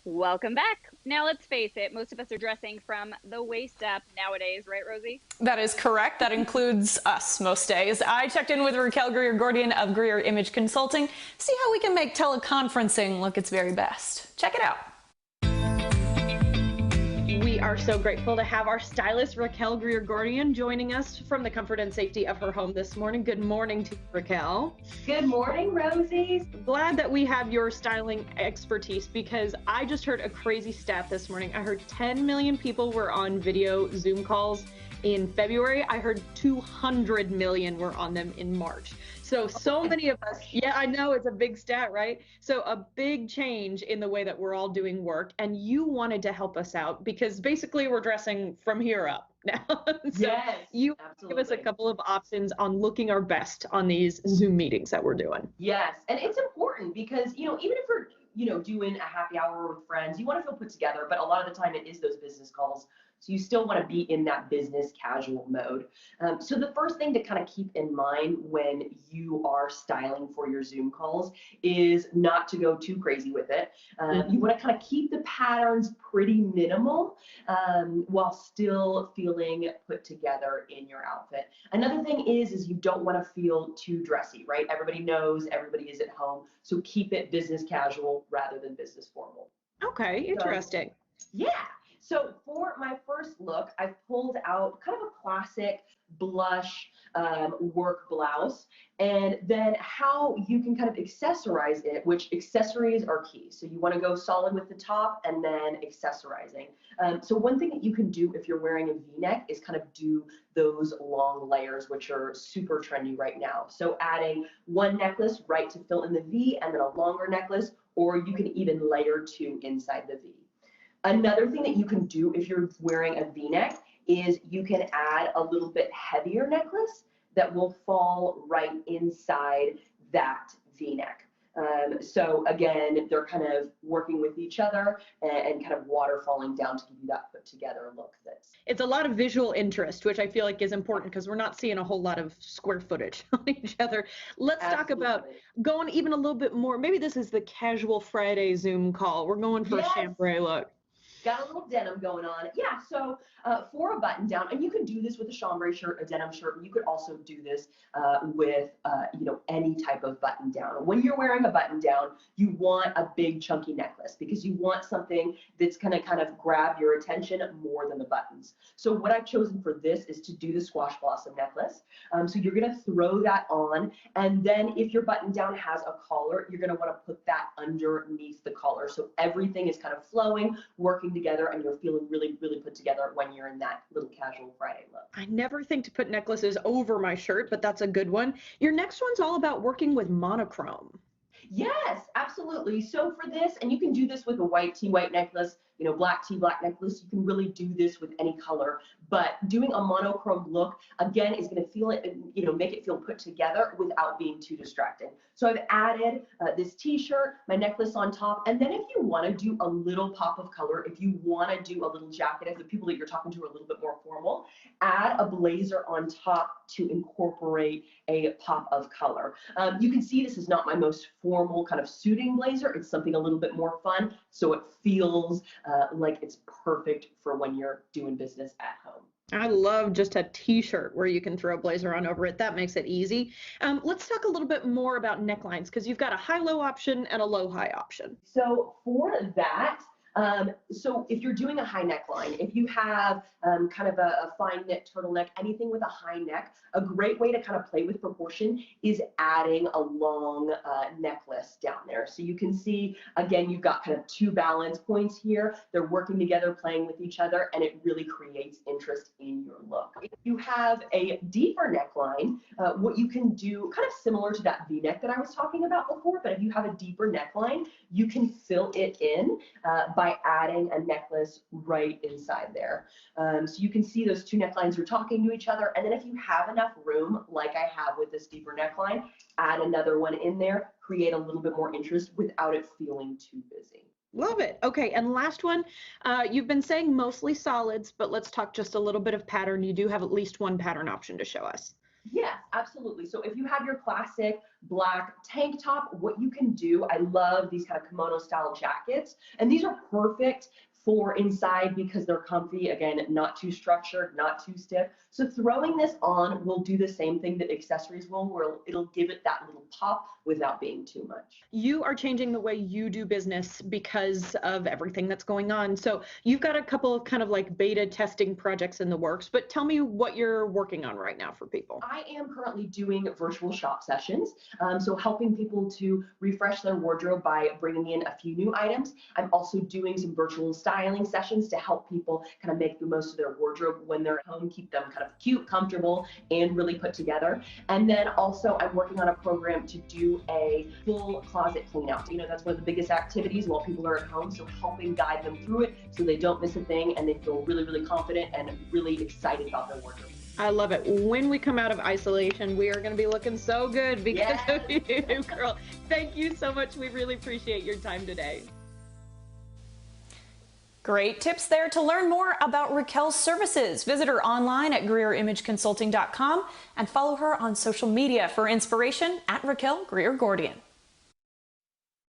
Welcome back. Now, let's face it, most of us are dressing from the waist up nowadays, right, Rosie? That is correct. That includes us most days. I checked in with Raquel Greer-Gordian of Greer Image Consulting, see how we can make teleconferencing look its very best. Check it out. We are so grateful to have our stylist, Raquel Greer-Gordian, joining us from the comfort and safety of her home this morning. Good morning to you, Raquel. Good morning, Rosie. Glad that we have your styling expertise because I just heard a crazy stat this morning. I heard 10 million people were on video Zoom calls in February. I heard 200 million were on them in March. So many of us, yeah, I know it's a big stat, right? So a big change in the way that we're all doing work, and you wanted to help us out because basically we're dressing from here up now. So yes, you give us a couple of options on looking our best on these Zoom meetings that we're doing. Yes, and it's important because, even if we're, doing a happy hour with friends, you want to feel put together, but a lot of the time it is those business calls. So you still want to be in that business casual mode. So the first thing to kind of keep in mind when you are styling for your Zoom calls is not to go too crazy with it. You want to kind of keep the patterns pretty minimal while still feeling put together in your outfit. Another thing is you don't want to feel too dressy, right? Everybody knows everybody is at home. So keep it business casual rather than business formal. Okay, interesting. Yeah. So for my first look, I pulled out kind of a classic blush work blouse, and then how you can kind of accessorize it, which accessories are key. So you want to go solid with the top and then accessorizing. So one thing that you can do if you're wearing a V-neck is kind of do those long layers, which are super trendy right now. So adding one necklace right to fill in the V and then a longer necklace, or you can even layer two inside the V. Another thing that you can do if you're wearing a V-neck is you can add a little bit heavier necklace that will fall right inside that V-neck. So again, they're kind of working with each other and kind of water falling down to give you that put together look. It's a lot of visual interest, which I feel like is important because we're not seeing a whole lot of square footage on each other. Let's talk about going even a little bit more. Maybe this is the casual Friday Zoom call. We're going for a chambray look. Got a little denim going on. Yeah, so for a button down, and you can do this with a chambray shirt, a denim shirt, and you could also do this with, any type of button down. When you're wearing a button down, you want a big chunky necklace because you want something that's gonna kind of grab your attention more than the buttons. So what I've chosen for this is to do the squash blossom necklace. So you're gonna throw that on, and then if your button down has a collar, you're gonna wanna put that underneath the collar. So everything is kind of flowing, working together, and you're feeling really, really put together when you're in that little casual Friday look. I never think to put necklaces over my shirt, but that's a good one. Your next one's all about working with monochrome. Yes, absolutely. So for this, and you can do this with a white tee, white necklace, black tee, black necklace, you can really do this with any color, but doing a monochrome look, again, is going to feel it, make it feel put together without being too distracting. So I've added this t-shirt, my necklace on top, and then if you want to do a little pop of color, if you want to do a little jacket, if the people that you're talking to are a little bit more formal, add a blazer on top to incorporate a pop of color. You can see this is not my most formal kind of suiting blazer. It's something a little bit more fun, so it feels like it's perfect for when you're doing business at home. I love just a t-shirt where you can throw a blazer on over it. That makes it easy. Let's talk a little bit more about necklines because you've got a high-low option and a low-high option. So for that, so if you're doing a high neckline, if you have kind of a fine knit turtleneck, anything with a high neck, a great way to kind of play with proportion is adding a long necklace down there. So you can see, again, you've got kind of two balance points here. They're working together, playing with each other, and it really creates interest in your look. If you have a deeper neckline, what you can do, kind of similar to that V-neck that I was talking about before, but if you have a deeper neckline, you can fill it in by adding a necklace right inside there. So you can see those two necklines are talking to each other. And then if you have enough room, like I have with this deeper neckline, add another one in there, create a little bit more interest without it feeling too busy. Love it. Okay, and last one, you've been saying mostly solids, but let's talk just a little bit of pattern. You do have at least one pattern option to show us. Yes, absolutely. So if you have your classic black tank top, what you can do, I love these kind of kimono style jackets, and these are perfect for inside because they're comfy. Again, not too structured, not too stiff. So throwing this on will do the same thing that accessories will, where it'll give it that little pop without being too much. You are changing the way you do business because of everything that's going on. So you've got a couple of kind of like beta testing projects in the works, but tell me what you're working on right now for people. I am currently doing virtual shop sessions, so helping people to refresh their wardrobe by bringing in a few new items. I'm also doing some virtual styling sessions to help people kind of make the most of their wardrobe when they're at home, keep them kind of cute, comfortable, and really put together. And then also I'm working on a program to do a full closet clean out. You know, that's one of the biggest activities while people are at home, so helping guide them through it so they don't miss a thing and they feel really, really confident and really excited about their wardrobe. I love it. When we come out of isolation, we are going to be looking so good because of you, girl. Thank you so much. We really appreciate your time today. Great tips there. To learn more about Raquel's services, visit her online at GreerImageConsulting.com and follow her on social media for inspiration at Raquel Greer Gordian.